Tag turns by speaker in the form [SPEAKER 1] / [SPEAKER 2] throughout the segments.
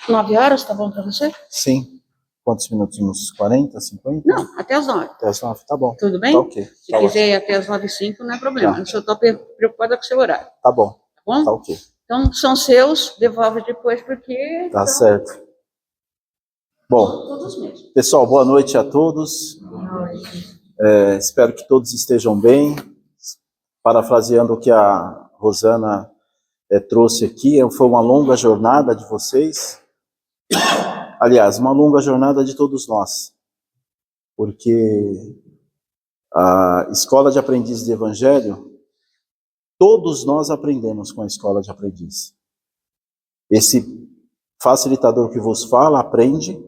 [SPEAKER 1] 9 horas, tá bom para você?
[SPEAKER 2] Sim. Quantos minutos? Uns 40, 50?
[SPEAKER 1] Não, até as 9.
[SPEAKER 2] Até as 9, tá bom.
[SPEAKER 1] Tudo bem?
[SPEAKER 2] Tá ok.
[SPEAKER 1] Se
[SPEAKER 2] Tá
[SPEAKER 1] quiser
[SPEAKER 2] ótimo.
[SPEAKER 1] ir até as 9h05, não é problema.
[SPEAKER 2] Tá.
[SPEAKER 1] Eu só estou preocupada com o seu horário.
[SPEAKER 2] Tá bom.
[SPEAKER 1] Tá bom?
[SPEAKER 2] Tá ok.
[SPEAKER 1] Então, são seus, devolve depois, porque...
[SPEAKER 2] Tá certo. Bom,
[SPEAKER 1] Todos mesmo.
[SPEAKER 2] pessoal, boa noite a todos.
[SPEAKER 1] Boa noite.
[SPEAKER 2] Espero que todos estejam bem. Parafraseando o que a Rosana trouxe aqui, foi uma longa jornada de vocês. Aliás, uma longa jornada de todos nós. Porque a escola de aprendiz de evangelho, todos nós aprendemos com a escola de aprendiz. Esse facilitador que vos fala, aprende,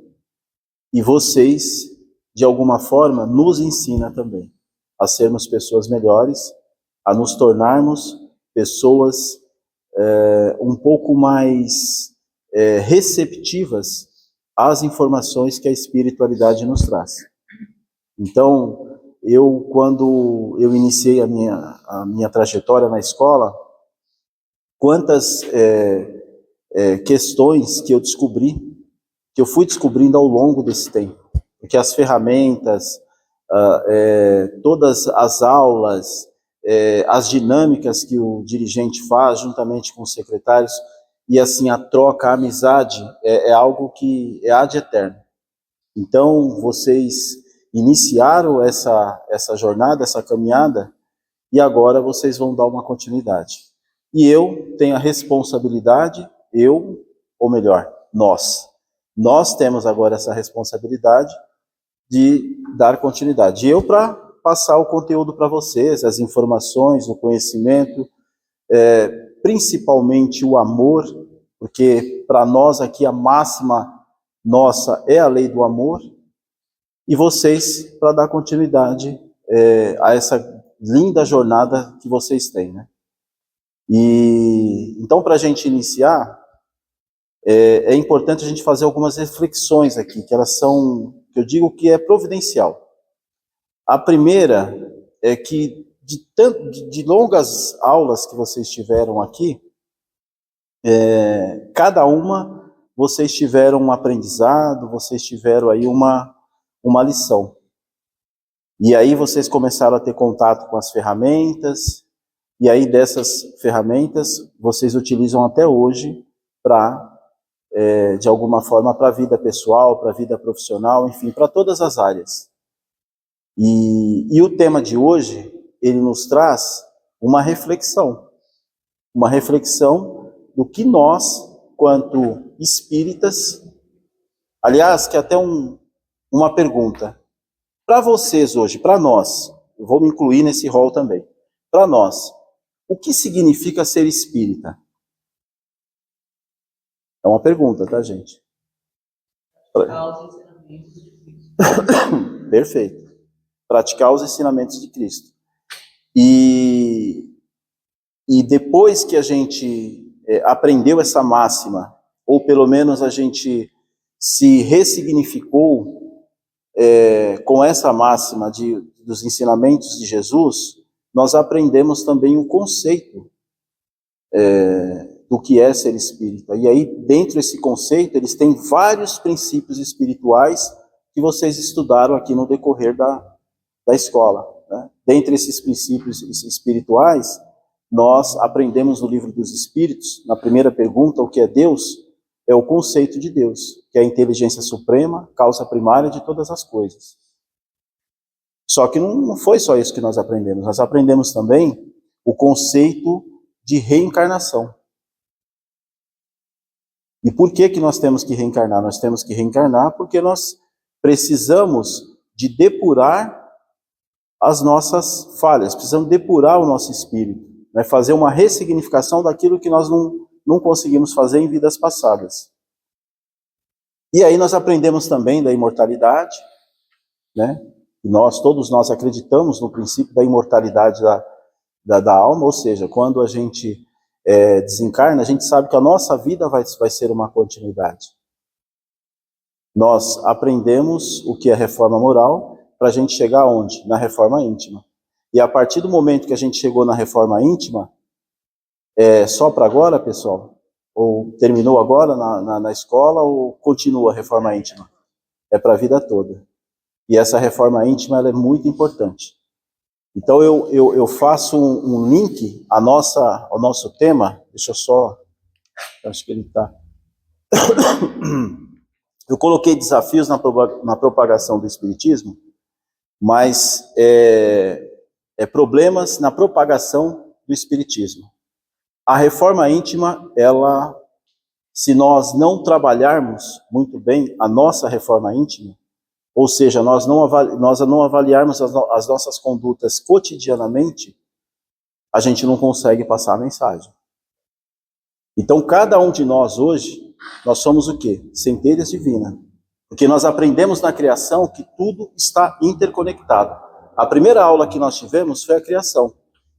[SPEAKER 2] e vocês, de alguma forma, nos ensina também a sermos pessoas melhores, a nos tornarmos pessoas um pouco mais receptivas às informações que a espiritualidade nos traz. Então, quando eu iniciei a minha trajetória na escola, quantas questões que eu fui descobrindo ao longo desse tempo. Porque as ferramentas, todas as aulas, as dinâmicas que o dirigente faz juntamente com os secretários, e assim a troca, a amizade, é algo que é ad eterno. Então, vocês iniciaram essa jornada, essa caminhada, e agora vocês vão dar uma continuidade. E eu tenho a responsabilidade, ou melhor, nós temos agora essa responsabilidade de dar continuidade. E eu para passar o conteúdo para vocês, as informações, o conhecimento, principalmente o amor, porque para nós aqui a máxima nossa é a lei do amor, e vocês para dar continuidade a essa linda jornada que vocês têm, né? E então, para a gente iniciar, é importante a gente fazer algumas reflexões aqui, que elas são, que eu digo que é providencial. A primeira é que de longas aulas que vocês tiveram aqui, cada uma vocês tiveram um aprendizado, vocês tiveram aí uma lição. E aí vocês começaram a ter contato com as ferramentas, e aí dessas ferramentas vocês utilizam até hoje para, de alguma forma, para a vida pessoal, para a vida profissional, enfim, para todas as áreas. E o tema de hoje, ele nos traz uma reflexão do que nós, quanto espíritas, aliás, que até uma pergunta, para vocês hoje, para nós, eu vou me incluir nesse rol também, para nós, o que significa ser espírita? É uma pergunta, tá, gente? Perfeito. Praticar os ensinamentos de Cristo. E depois que a gente aprendeu essa máxima, ou pelo menos a gente se ressignificou com essa máxima dos ensinamentos de Jesus, nós aprendemos também o conceito do que é ser espírita. E aí, dentro desse conceito, eles têm vários princípios espirituais que vocês estudaram aqui no decorrer da escola, né? Dentre esses princípios espirituais, nós aprendemos no Livro dos Espíritos, na primeira pergunta, o que é Deus? É o conceito de Deus, que é a inteligência suprema, causa primária de todas as coisas. Só que não foi só isso que nós aprendemos também o conceito de reencarnação. E por que nós temos que reencarnar? Nós temos que reencarnar porque nós precisamos de depurar as nossas falhas, precisamos depurar o nosso espírito, né? Fazer uma ressignificação daquilo que nós não conseguimos fazer em vidas passadas. E aí nós aprendemos também da imortalidade, né? E todos nós acreditamos no princípio da imortalidade da alma, ou seja, quando a gente desencarna, a gente sabe que a nossa vida vai ser uma continuidade. Nós aprendemos o que é reforma moral para a gente chegar aonde? Na reforma íntima. E a partir do momento que a gente chegou na reforma íntima, só para agora, pessoal? Ou terminou agora na escola, ou continua a reforma íntima? É para a vida toda. E essa reforma íntima ela é muito importante. Então eu faço um link ao nosso tema. Deixa eu só... Acho que ele está... Eu coloquei desafios na propagação do Espiritismo, mas problemas na propagação do Espiritismo. A reforma íntima, ela, se nós não trabalharmos muito bem a nossa reforma íntima, ou seja, nós não avaliarmos as nossas condutas cotidianamente, a gente não consegue passar a mensagem. Então, cada um de nós hoje, nós somos o quê? Centelhas divinas. Porque nós aprendemos na criação que tudo está interconectado. A primeira aula que nós tivemos foi a criação.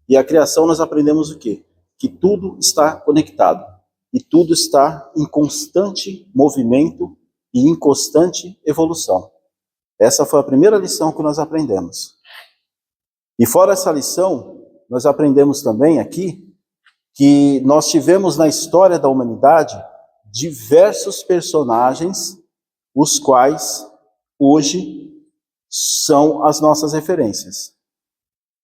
[SPEAKER 2] E a criação nós aprendemos o quê? Que tudo está conectado. E tudo está em constante movimento e em constante evolução. Essa foi a primeira lição que nós aprendemos. E fora essa lição, nós aprendemos também aqui que nós tivemos na história da humanidade diversos personagens, os quais hoje são as nossas referências.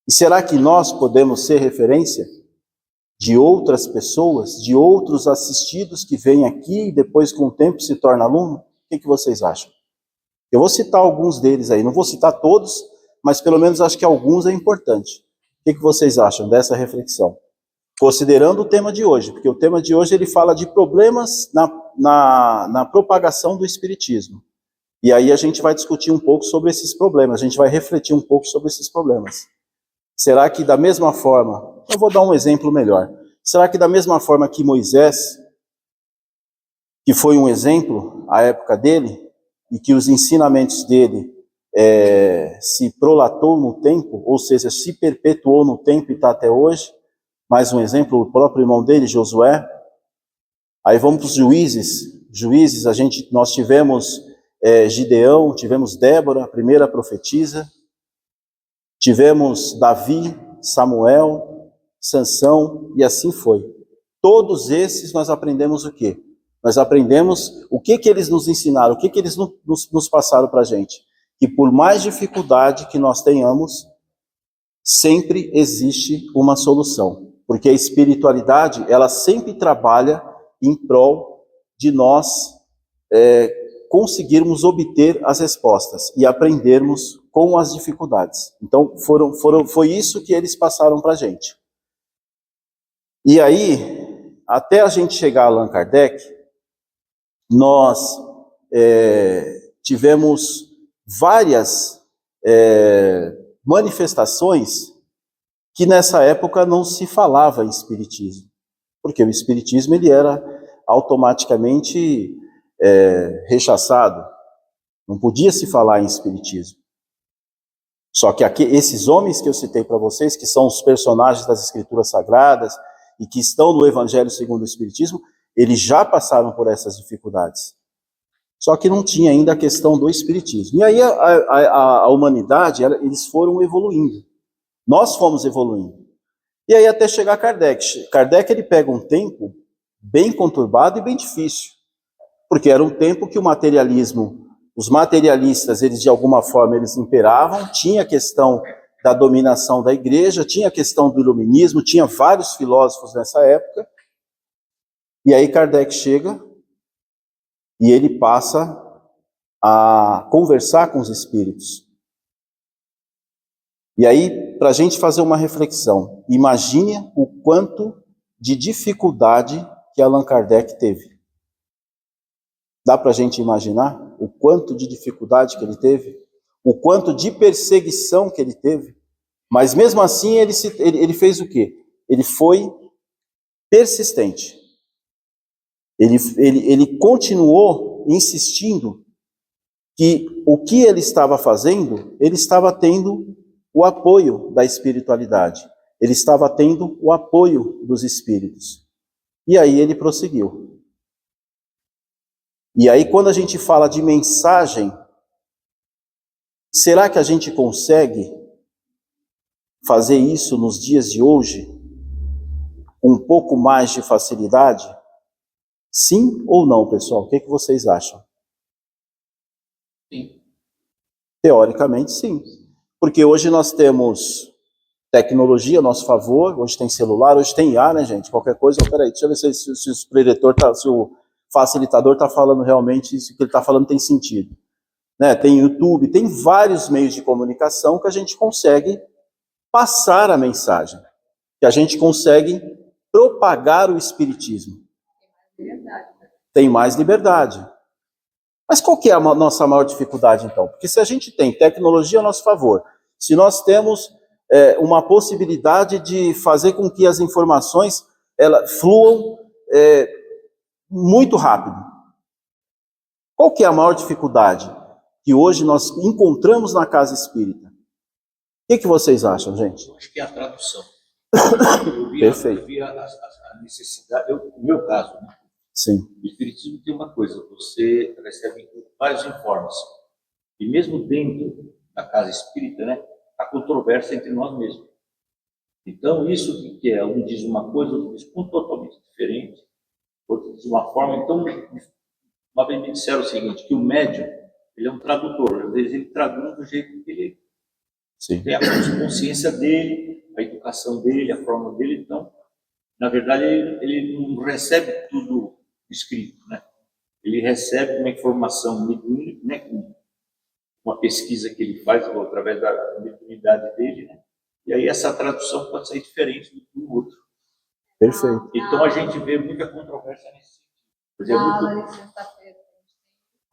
[SPEAKER 2] E será que nós podemos ser referência de outras pessoas, de outros assistidos que vêm aqui e depois com o tempo se tornam aluno? O que vocês acham? Eu vou citar alguns deles aí, não vou citar todos, mas pelo menos acho que alguns é importante. O que vocês acham dessa reflexão? Considerando o tema de hoje, porque o tema de hoje ele fala de problemas na propagação do Espiritismo. E aí a gente vai discutir um pouco sobre esses problemas, a gente vai refletir um pouco sobre esses problemas. Será que da mesma forma, eu vou dar um exemplo melhor, será que da mesma forma que Moisés, que foi um exemplo à época dele, e que os ensinamentos dele se prolatou no tempo, ou seja, se perpetuou no tempo e está até hoje, mais um exemplo, o próprio irmão dele, Josué. Aí vamos para os juízes. Juízes, nós tivemos Gideão, tivemos Débora, a primeira profetisa, tivemos Davi, Samuel, Sansão, e assim foi. Todos esses nós aprendemos o quê? Nós aprendemos o que eles nos ensinaram, o que eles nos passaram para a gente. Que por mais dificuldade que nós tenhamos, sempre existe uma solução. Porque a espiritualidade, ela sempre trabalha em prol de nós conseguirmos obter as respostas e aprendermos com as dificuldades. Então, foi isso que eles passaram para a gente. E aí, até a gente chegar a Allan Kardec, nós tivemos várias manifestações que nessa época não se falava em espiritismo, porque o espiritismo ele era automaticamente rechaçado, não podia se falar em espiritismo. Só que aqui, esses homens que eu citei para vocês, que são os personagens das Escrituras Sagradas e que estão no Evangelho segundo o Espiritismo, eles já passaram por essas dificuldades. Só que não tinha ainda a questão do espiritismo. E aí a humanidade, eles foram evoluindo. Nós fomos evoluindo. E aí até chegar Kardec. Kardec ele pega um tempo bem conturbado e bem difícil. Porque era um tempo que o materialismo, os materialistas, eles de alguma forma eles imperavam, tinha a questão da dominação da igreja, tinha a questão do iluminismo, tinha vários filósofos nessa época. E aí Kardec chega e ele passa a conversar com os espíritos. E aí, para a gente fazer uma reflexão, imagine o quanto de dificuldade que Allan Kardec teve. Dá para a gente imaginar o quanto de dificuldade que ele teve? O quanto de perseguição que ele teve? Mas mesmo assim, ele fez o quê? Ele foi persistente. Ele continuou insistindo que o que ele estava fazendo, ele estava tendo o apoio da espiritualidade. Ele estava tendo o apoio dos espíritos. E aí ele prosseguiu. E aí quando a gente fala de mensagem, será que a gente consegue fazer isso nos dias de hoje com um pouco mais de facilidade? Sim ou não, pessoal? O que vocês acham?
[SPEAKER 3] Sim.
[SPEAKER 2] Teoricamente, sim. Porque hoje nós temos tecnologia a nosso favor, hoje tem celular, hoje tem IA, né, gente? Qualquer coisa, peraí, deixa eu ver se o preletor tá, se o facilitador está falando realmente, se o que ele está falando tem sentido. Né? Tem YouTube, tem vários meios de comunicação que a gente consegue passar a mensagem, que a gente consegue propagar o espiritismo. Tem mais liberdade. Mas qual que é a nossa maior dificuldade, então? Porque se a gente tem tecnologia a nosso favor, se nós temos uma possibilidade de fazer com que as informações fluam muito rápido, qual que é a maior dificuldade que hoje nós encontramos na casa espírita? O que vocês acham, gente?
[SPEAKER 3] Eu acho que é a tradução.
[SPEAKER 2] Perfeito.
[SPEAKER 3] Eu vi a necessidade, no meu caso, né?
[SPEAKER 2] Sim.
[SPEAKER 3] O espiritismo tem uma coisa, você recebe vários informes. E mesmo dentro da casa espírita, né, há controvérsia entre nós mesmos. Então, isso que é, um diz uma coisa, outro diz totalmente diferente, outro diz uma forma. Então, uma vez me disseram o seguinte, que o médium, ele é um tradutor, às vezes ele traduz do jeito que ele tem a consciência dele, a educação dele, a forma dele. Então, na verdade, ele não recebe tudo escrito, né? Ele recebe uma informação mediúnica, né? Uma pesquisa que ele faz através da mediunidade dele, né? E aí essa tradução pode ser diferente do outro.
[SPEAKER 2] Perfeito.
[SPEAKER 3] Então a gente vê muita controvérsia nesse sentido.
[SPEAKER 4] Na aula de sexta-feira,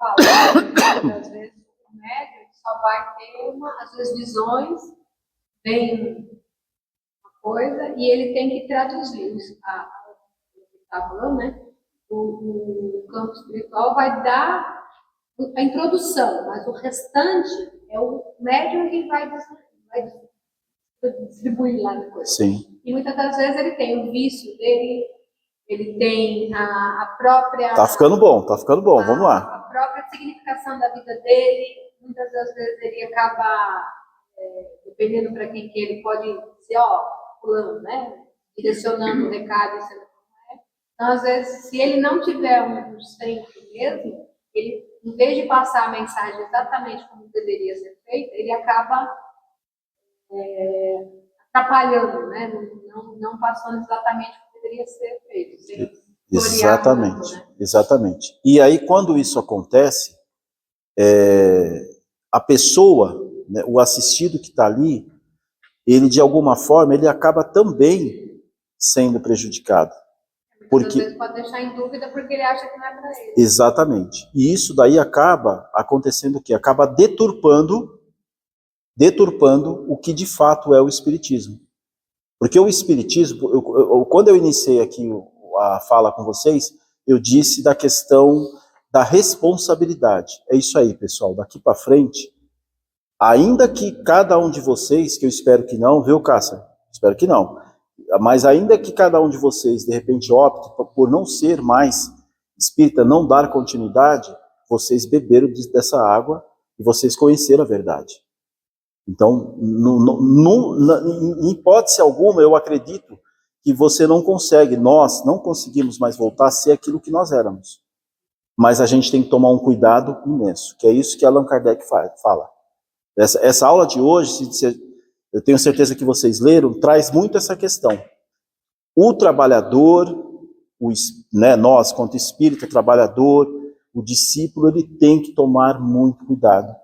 [SPEAKER 4] a gente fala que às vezes o médium só vai ter às vezes visões, vem uma coisa, e ele tem que traduzir. Está falando, né? O campo espiritual vai dar a introdução, mas o restante é o médium que vai distribuir lá na coisa.
[SPEAKER 2] Sim.
[SPEAKER 4] E muitas das vezes ele tem o vício dele, ele tem a própria...
[SPEAKER 2] Tá ficando bom, vamos lá.
[SPEAKER 4] A própria significação da vida dele, muitas das vezes ele acaba, dependendo para quem que ele pode dizer, fulano, né? Direcionando o recado, então, às vezes, se ele não tiver um centro mesmo, ele, em vez de passar a mensagem exatamente como deveria ser feita, ele acaba atrapalhando, né? Não passando exatamente como deveria ser feito.
[SPEAKER 2] Exatamente,
[SPEAKER 4] né?
[SPEAKER 2] Exatamente. E aí, quando isso acontece, a pessoa, né, o assistido que está ali, ele, de alguma forma, ele acaba também sendo prejudicado.
[SPEAKER 4] Porque às vezes pode deixar em dúvida porque ele acha que não é para ele.
[SPEAKER 2] Exatamente. E isso daí acaba acontecendo o quê? Acaba deturpando o que de fato é o espiritismo. Porque o espiritismo, quando eu iniciei aqui a fala com vocês, eu disse da questão da responsabilidade. É isso aí, pessoal. Daqui para frente, ainda que cada um de vocês, que eu espero que não, viu, Cássia? Espero que não. Mas ainda que cada um de vocês, de repente, opte por não ser mais espírita, não dar continuidade, vocês beberam dessa água e vocês conheceram a verdade. Então, em hipótese alguma, eu acredito que você não consegue, nós não conseguimos mais voltar a ser aquilo que nós éramos. Mas a gente tem que tomar um cuidado imenso, que é isso que Allan Kardec fala. Essa aula de hoje, eu tenho certeza que vocês leram, traz muito essa questão. O trabalhador, nós, quanto espírita, trabalhador, o discípulo, ele tem que tomar muito cuidado,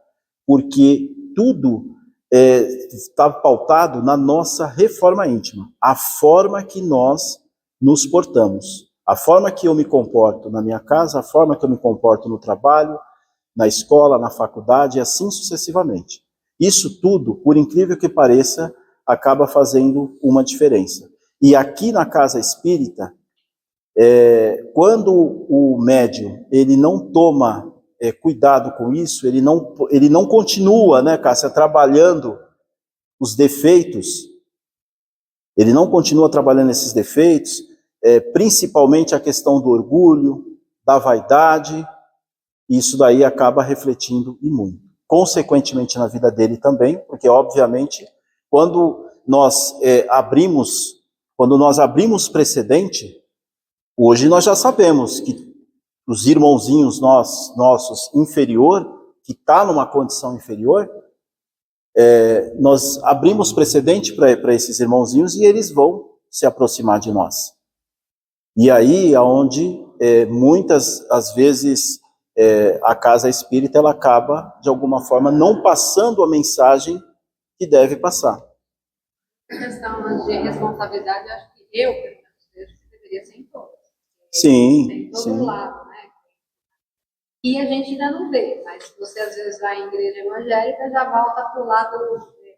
[SPEAKER 2] porque tudo está pautado na nossa reforma íntima, a forma que nós nos portamos, a forma que eu me comporto na minha casa, a forma que eu me comporto no trabalho, na escola, na faculdade, e assim sucessivamente. Isso tudo, por incrível que pareça, acaba fazendo uma diferença. E aqui na casa espírita, quando o médium ele não toma cuidado com isso, ele não continua, né, Cássia, trabalhando os defeitos, ele não continua trabalhando esses defeitos, principalmente a questão do orgulho, da vaidade, e isso daí acaba refletindo e muito. Consequentemente na vida dele também, porque obviamente quando nós abrimos precedente, hoje nós já sabemos que os irmãozinhos nossos inferior, que está numa condição inferior, nós abrimos precedente para esses irmãozinhos e eles vão se aproximar de nós. E aí é onde muitas, às vezes, a casa espírita ela acaba, de alguma forma, não passando a mensagem que deve passar.
[SPEAKER 4] A questão de responsabilidade, eu acho que pelo menos, vejo que deveria ser em todos.
[SPEAKER 2] Sim,
[SPEAKER 4] Em todo
[SPEAKER 2] sim.
[SPEAKER 4] lado, né? E a gente ainda não vê, mas você às vezes vai em igreja evangélica já volta para o lado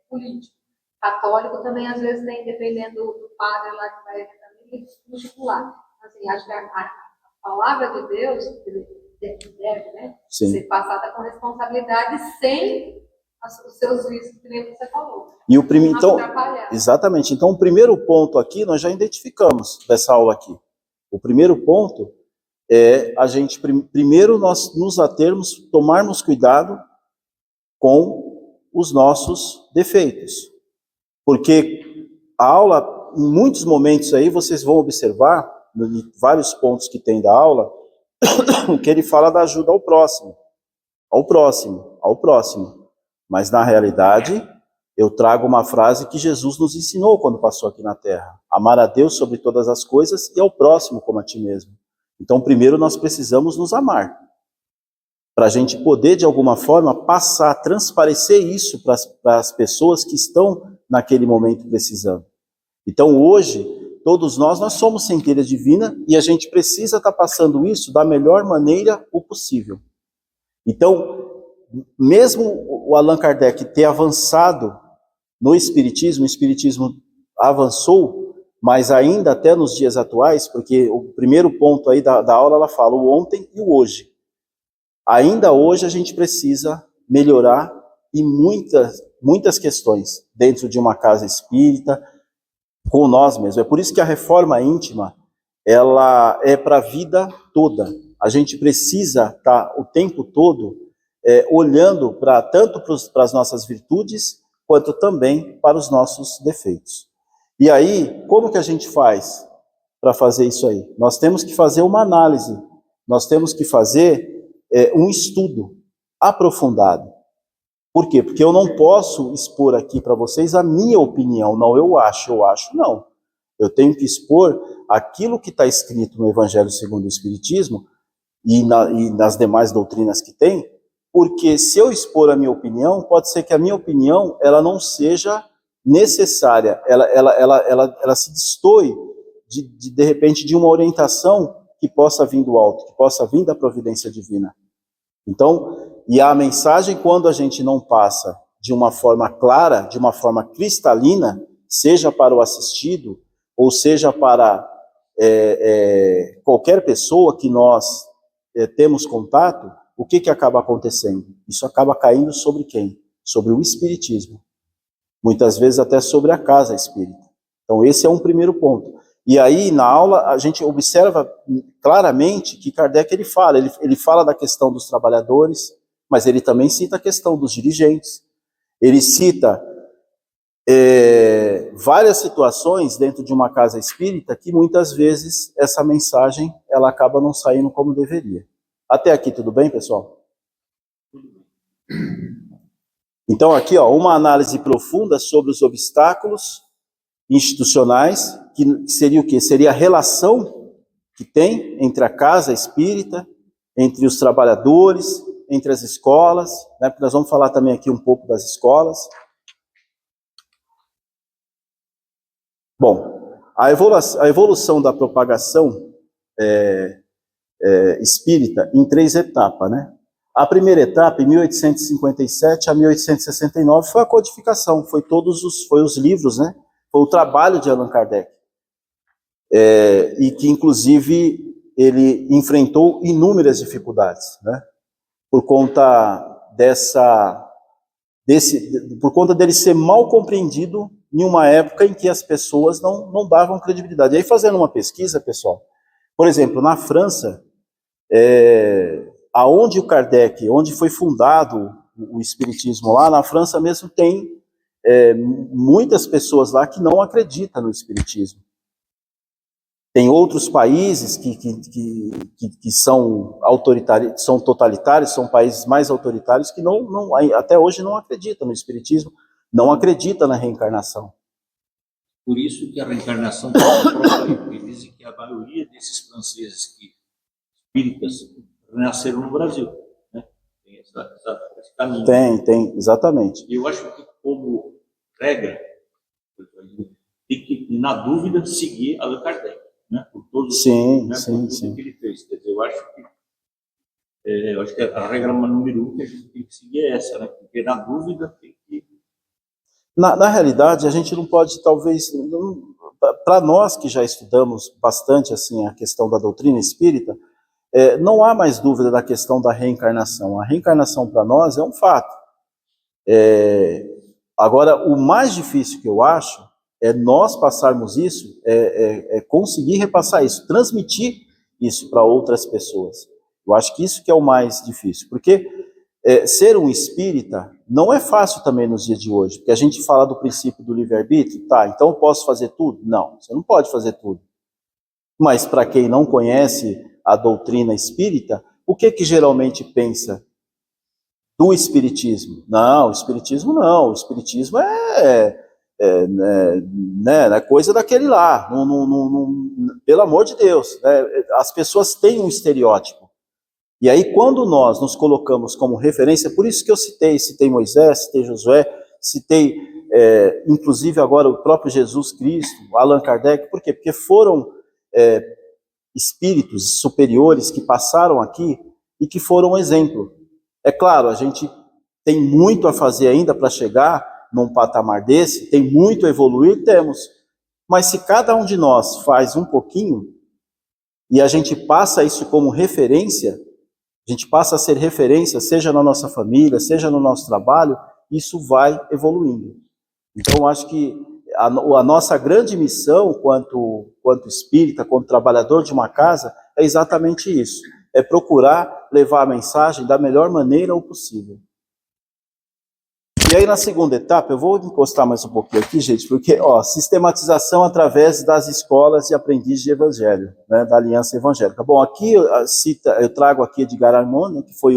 [SPEAKER 4] político. Católico também às vezes tem, dependendo do padre lá que vai também particular. Assim, acho que a palavra de Deus deve, né, ser passada com responsabilidade sem os seus vícios, que nem você falou.
[SPEAKER 2] E então, exatamente. Então, o primeiro ponto aqui nós já identificamos dessa aula aqui. O primeiro ponto é a gente primeiro nós nos atermos, tomarmos cuidado com os nossos defeitos. Porque a aula, em muitos momentos aí, vocês vão observar, em vários pontos que tem da aula, que ele fala da ajuda ao próximo. Mas, na realidade, eu trago uma frase que Jesus nos ensinou quando passou aqui na Terra. Amar a Deus sobre todas as coisas e ao próximo como a ti mesmo. Então, primeiro nós precisamos nos amar. Para a gente poder, de alguma forma, passar, transparecer isso para as pessoas que estão naquele momento precisando. Então, hoje, todos nós somos centelha divina e a gente precisa estar passando isso da melhor maneira possível. Então, mesmo o Allan Kardec ter avançado no Espiritismo, o Espiritismo avançou, mas ainda até nos dias atuais, porque o primeiro ponto aí da aula, ela fala o ontem e o hoje. Ainda hoje a gente precisa melhorar em muitas questões dentro de uma casa espírita, com nós mesmos. É por isso que a reforma íntima, ela é para a vida toda. A gente precisa estar o tempo todo olhando tanto para as nossas virtudes, quanto também para os nossos defeitos. E aí, como que a gente faz para fazer isso aí? Nós temos que fazer uma análise, nós temos que fazer um estudo aprofundado. Por quê? Porque eu não posso expor aqui para vocês a minha opinião, não, eu acho, não. Eu tenho que expor aquilo que está escrito no Evangelho segundo o Espiritismo e nas demais doutrinas que tem, porque se eu expor a minha opinião, pode ser que a minha opinião ela não seja necessária, ela se destoe de repente de uma orientação que possa vir do alto, que possa vir da providência divina. Então, e a mensagem, quando a gente não passa de uma forma clara, de uma forma cristalina, seja para o assistido, ou seja para qualquer pessoa que nós temos contato, o que acaba acontecendo? Isso acaba caindo sobre quem? Sobre o Espiritismo. Muitas vezes até sobre a casa espírita. Então esse é um primeiro ponto. E aí na aula a gente observa claramente que Kardec ele fala da questão dos trabalhadores, mas ele também cita a questão dos dirigentes. Ele cita várias situações dentro de uma casa espírita que muitas vezes essa mensagem ela acaba não saindo como deveria. Até aqui tudo bem, pessoal? Então aqui, uma análise profunda sobre os obstáculos institucionais, que seria o quê? Seria a relação que tem entre a casa espírita, entre os trabalhadores, entre as escolas, né? Porque nós vamos falar também aqui um pouco das escolas. Bom, a evolução da propagação espírita em 3 etapas, né? A primeira etapa, em 1857 a 1869, foi a codificação, foi os livros, né? Foi o trabalho de Allan Kardec. E que, inclusive, ele enfrentou inúmeras dificuldades, né? Por conta dele ser mal compreendido em uma época em que as pessoas não davam credibilidade. E aí, fazendo uma pesquisa, pessoal, por exemplo, na França, aonde o Kardec, onde foi fundado o Espiritismo lá, na França mesmo tem muitas pessoas lá que não acreditam no Espiritismo. Tem outros países que são autoritários, são totalitários, são países mais autoritários que até hoje não acreditam no espiritismo, não acreditam na reencarnação.
[SPEAKER 3] Por isso que a reencarnação está prova aí, porque dizem que a maioria desses franceses espíritas renasceram no Brasil, né? Tem esse caminho.
[SPEAKER 2] Tem, exatamente.
[SPEAKER 3] Eu acho que, como regra, tem que, na dúvida, seguir Allan Kardec, né? Por todos,
[SPEAKER 2] sim.
[SPEAKER 3] que ele fez. Quer dizer, eu acho que a regra número 1 que a gente tem que seguir é essa, né? Porque na dúvida tem que...
[SPEAKER 2] Na realidade, a gente não pode, talvez, para nós que já estudamos bastante assim a questão da doutrina espírita, não há mais dúvida da questão da reencarnação. A reencarnação para nós é um fato. Agora, o mais difícil que eu acho é nós passarmos isso, conseguir repassar isso, transmitir isso para outras pessoas. Eu acho que isso que é o mais difícil, porque ser um espírita não é fácil também nos dias de hoje, porque a gente fala do princípio do livre-arbítrio, tá, então eu posso fazer tudo? Não, você não pode fazer tudo. Mas para quem não conhece a doutrina espírita, o que geralmente pensa do espiritismo? Não, o espiritismo não, o espiritismo é coisa daquele lá, pelo amor de Deus, né? As pessoas têm um estereótipo. E aí, quando nós nos colocamos como referência, por isso que eu citei Moisés, citei Josué, citei, inclusive agora o próprio Jesus Cristo, Allan Kardec, por quê? Porque foram espíritos superiores que passaram aqui e que foram um exemplo. É claro, a gente tem muito a fazer ainda para chegar num patamar desse, tem muito a evoluir, temos. Mas se cada um de nós faz um pouquinho, e a gente passa isso como referência, a gente passa a ser referência, seja na nossa família, seja no nosso trabalho, isso vai evoluindo. Então, eu acho que a nossa grande missão, quanto espírita, quanto trabalhador de uma casa, é exatamente isso. É procurar levar a mensagem da melhor maneira possível. E aí, na segunda etapa, eu vou encostar mais um pouquinho aqui, gente, porque, sistematização através das escolas de aprendiz de evangelho, né, da Aliança Evangélica. Bom, aqui eu trago aqui Edgar Armand, né, que foi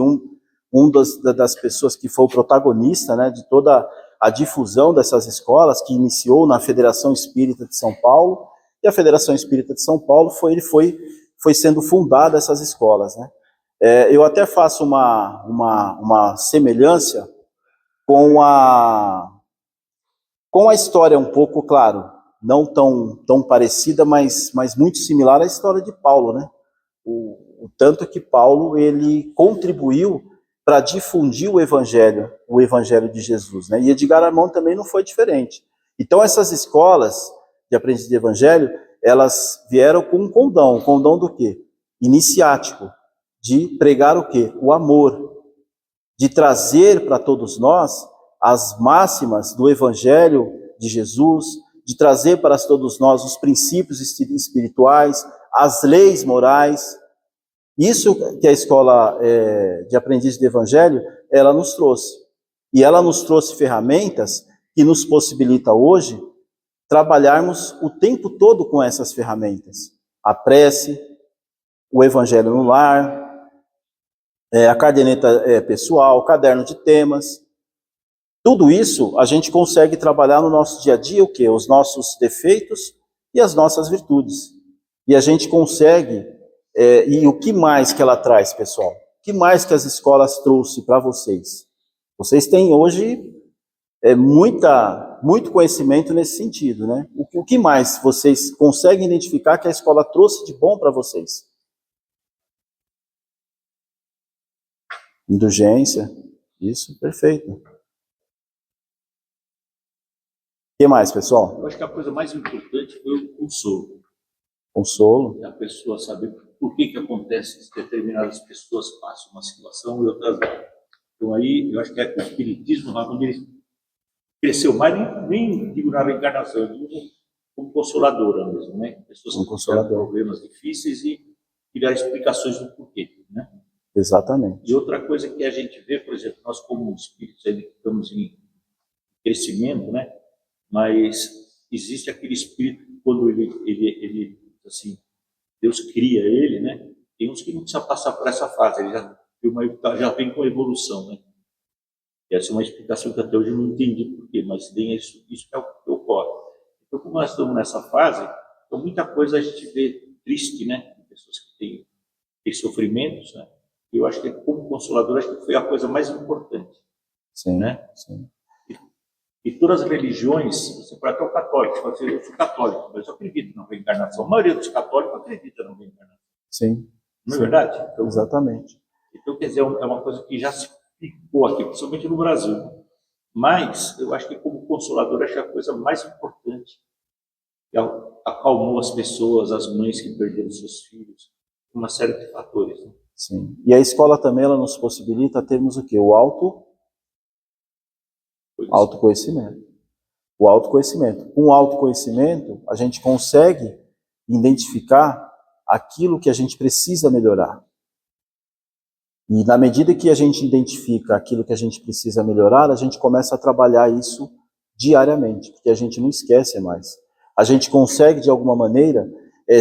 [SPEAKER 2] das pessoas que foi o protagonista, né, de toda a difusão dessas escolas, que iniciou na Federação Espírita de São Paulo, e a Federação Espírita de São Paulo foi sendo fundada essas escolas, né. Eu até faço uma semelhança com a história um pouco, claro, não tão parecida, mas muito similar à história de Paulo, né? O tanto que Paulo ele contribuiu para difundir o evangelho de Jesus, né? E Edgar Armand também não foi diferente. Então essas escolas de aprendiz de evangelho, elas vieram com um condão do quê? Iniciático, de pregar o quê? O amor, de trazer para todos nós as máximas do Evangelho de Jesus, de trazer para todos nós os princípios espirituais, as leis morais. Isso que a escola de aprendiz de Evangelho, ela nos trouxe. E ela nos trouxe ferramentas que nos possibilita hoje trabalharmos o tempo todo com essas ferramentas. A prece, o Evangelho no lar, a caderneta pessoal, o caderno de temas. Tudo isso a gente consegue trabalhar no nosso dia a dia, o quê? Os nossos defeitos e as nossas virtudes. E a gente consegue, e o que mais que ela traz, pessoal? O que mais que as escolas trouxe para vocês? Vocês têm hoje muito conhecimento nesse sentido, né? O que mais vocês conseguem identificar que a escola trouxe de bom para vocês? Indulgência, isso, perfeito. O que mais, pessoal?
[SPEAKER 3] Eu acho que a coisa mais importante foi o consolo.
[SPEAKER 2] Consolo.
[SPEAKER 3] A pessoa saber por que acontece que determinadas pessoas passam uma situação e outras não. Então aí, eu acho que o espiritismo, quando ele cresceu mais, nem digo na reencarnação, eu digo como consoladora mesmo, né? Pessoas que tiveram problemas difíceis e tiveram explicações do porquê, né?
[SPEAKER 2] Exatamente.
[SPEAKER 3] E outra coisa que a gente vê, por exemplo, nós como espíritos estamos em crescimento, né? Mas existe aquele espírito que quando ele assim, Deus cria ele, né? Tem uns que não precisam passar por essa fase, ele já vem com evolução, né? Essa é uma explicação que até hoje eu não entendi por quê, mas tem isso é o que ocorre. Então, como nós estamos nessa fase, então muita coisa a gente vê triste, né? Pessoas que têm sofrimentos, né? Eu acho que como consolador, acho que foi a coisa mais importante.
[SPEAKER 2] Sim,
[SPEAKER 3] né?
[SPEAKER 2] sim.
[SPEAKER 3] E todas as religiões, você pode até o católico, você pode dizer, eu sou católico, mas eu acredito na reencarnação. A maioria dos católicos acredita na reencarnação.
[SPEAKER 2] Sim.
[SPEAKER 3] Não é
[SPEAKER 2] Sim.
[SPEAKER 3] verdade? Então,
[SPEAKER 2] exatamente.
[SPEAKER 3] Então, quer dizer, é uma coisa que já se ficou aqui, principalmente no Brasil. Mas eu acho que como consolador, acho que é a coisa mais importante. Acalmou as pessoas, as mães que perderam seus filhos, uma série de fatores. Né?
[SPEAKER 2] Sim. E a escola também, ela nos possibilita termos o quê? O autoconhecimento. O autoconhecimento. Com o autoconhecimento, a gente consegue identificar aquilo que a gente precisa melhorar. E na medida que a gente identifica aquilo que a gente precisa melhorar, a gente começa a trabalhar isso diariamente, porque a gente não esquece mais. A gente consegue, de alguma maneira,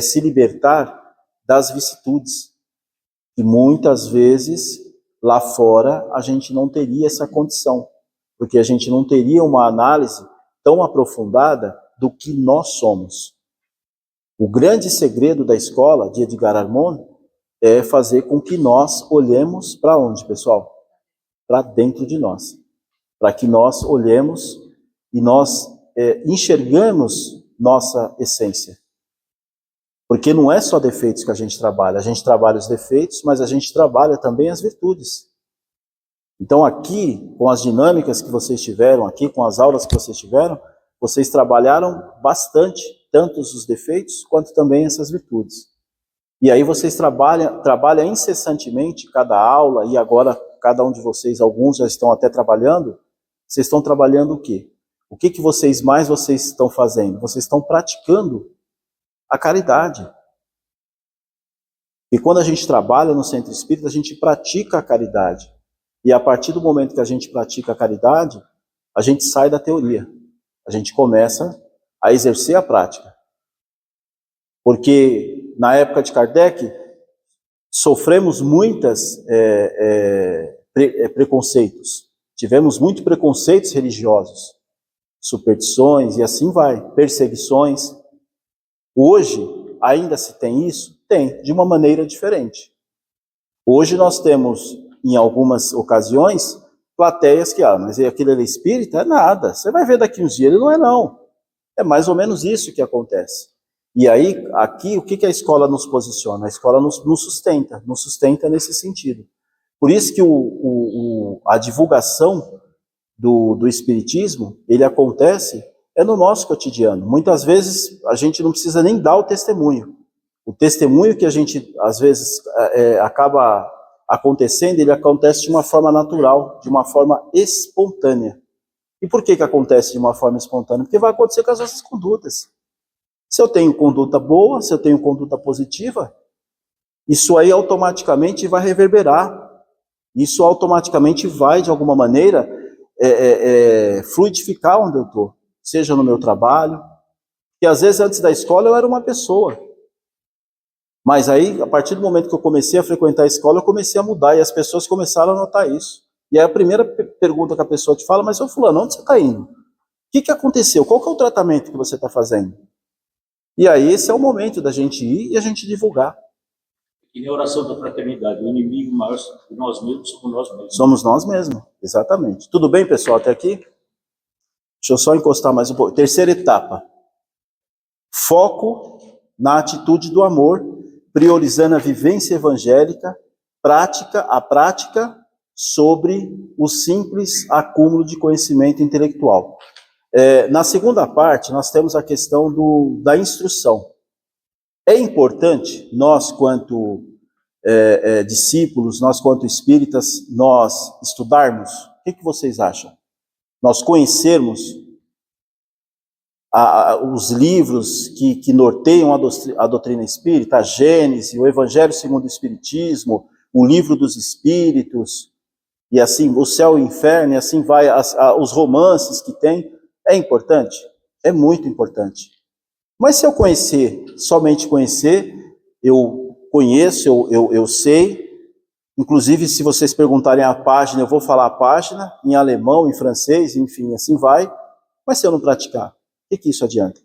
[SPEAKER 2] se libertar das vicissitudes. E muitas vezes, lá fora, a gente não teria essa condição, porque a gente não teria uma análise tão aprofundada do que nós somos. O grande segredo da escola de Edgar Armond é fazer com que nós olhemos para onde, pessoal? Para dentro de nós. Para que nós olhemos e nós enxergamos nossa essência. Porque não é só defeitos que a gente trabalha os defeitos, mas a gente trabalha também as virtudes. Então aqui, com as dinâmicas que vocês tiveram, aqui com as aulas que vocês tiveram, vocês trabalharam bastante, tanto os defeitos, quanto também essas virtudes. E aí vocês trabalham incessantemente cada aula, e agora cada um de vocês, alguns já estão até trabalhando, vocês estão trabalhando o quê? O que vocês estão fazendo? Vocês estão praticando a caridade. E quando a gente trabalha no centro espírita, a gente pratica a caridade. E a partir do momento que a gente pratica a caridade, a gente sai da teoria. A gente começa a exercer a prática. Porque na época de Kardec, sofremos muitos preconceitos. Tivemos muitos preconceitos religiosos, superstições e assim vai, perseguições. Hoje, ainda se tem isso? Tem, de uma maneira diferente. Hoje nós temos, em algumas ocasiões, plateias que, mas aquele é espírita? É nada. Você vai ver daqui uns dias, ele não é não. É mais ou menos isso que acontece. E aí, aqui, o que a escola nos posiciona? A escola nos sustenta nesse sentido. Por isso que a divulgação do espiritismo, ele acontece no nosso cotidiano. Muitas vezes, a gente não precisa nem dar o testemunho. O testemunho que a gente, às vezes, acaba acontecendo, ele acontece de uma forma natural, de uma forma espontânea. E por que acontece de uma forma espontânea? Porque vai acontecer com as nossas condutas. Se eu tenho conduta boa, se eu tenho conduta positiva, isso aí automaticamente vai reverberar. Isso automaticamente vai, de alguma maneira, fluidificar onde eu estou. Seja no meu trabalho, que às vezes antes da escola eu era uma pessoa. Mas aí, a partir do momento que eu comecei a frequentar a escola, eu comecei a mudar e as pessoas começaram a notar isso. E aí a primeira pergunta que a pessoa te fala, mas ô fulano, onde você está indo? O que aconteceu? Qual que é o tratamento que você está fazendo? E aí esse é o momento da gente ir e a gente divulgar.
[SPEAKER 3] E na oração da fraternidade, o inimigo maior de nós mesmos somos nós mesmos.
[SPEAKER 2] Somos nós mesmos, exatamente. Tudo bem, pessoal, até aqui? Deixa eu só encostar mais um pouco. Terceira etapa. Foco na atitude do amor, priorizando a vivência evangélica, a prática sobre o simples acúmulo de conhecimento intelectual. Na segunda parte, nós temos a questão da instrução. É importante, nós, quanto discípulos, nós, quanto espíritas, nós estudarmos? O que vocês acham? Nós conhecermos os livros que norteiam a doutrina espírita, a Gênese, o Evangelho segundo o Espiritismo, o Livro dos Espíritos, e assim, o Céu e o Inferno, e assim vai, os romances que tem. É importante? É muito importante. Mas se eu conhecer, somente conhecer, eu conheço, eu sei. Inclusive, se vocês perguntarem a página, eu vou falar a página, em alemão, em francês, enfim, assim vai. Mas se eu não praticar, o que isso adianta?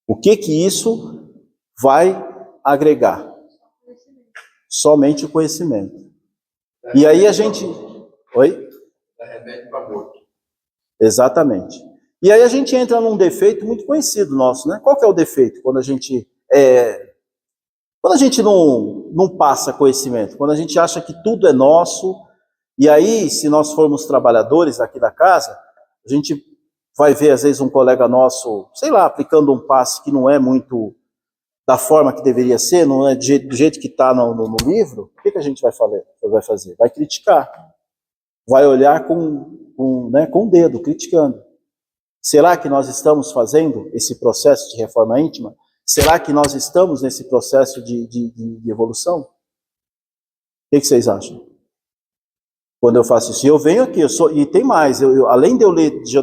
[SPEAKER 2] O que isso vai agregar? Somente o conhecimento. E aí a gente... Oi?
[SPEAKER 5] Dá remédio para morto.
[SPEAKER 2] Exatamente. E aí a gente entra num defeito muito conhecido nosso, né? Qual que é o defeito? Quando a gente não passa conhecimento, quando a gente acha que tudo é nosso, e aí, se nós formos trabalhadores aqui da casa, a gente vai ver, às vezes, um colega nosso, sei lá, aplicando um passe que não é muito da forma que deveria ser, não é do jeito que está no livro, o que a gente vai fazer? Vai criticar. Vai olhar com o dedo, criticando. Será que nós estamos fazendo esse processo de reforma íntima? Será que nós estamos nesse processo de evolução? O que vocês acham? Quando eu faço isso, eu venho aqui, e tem mais, além de eu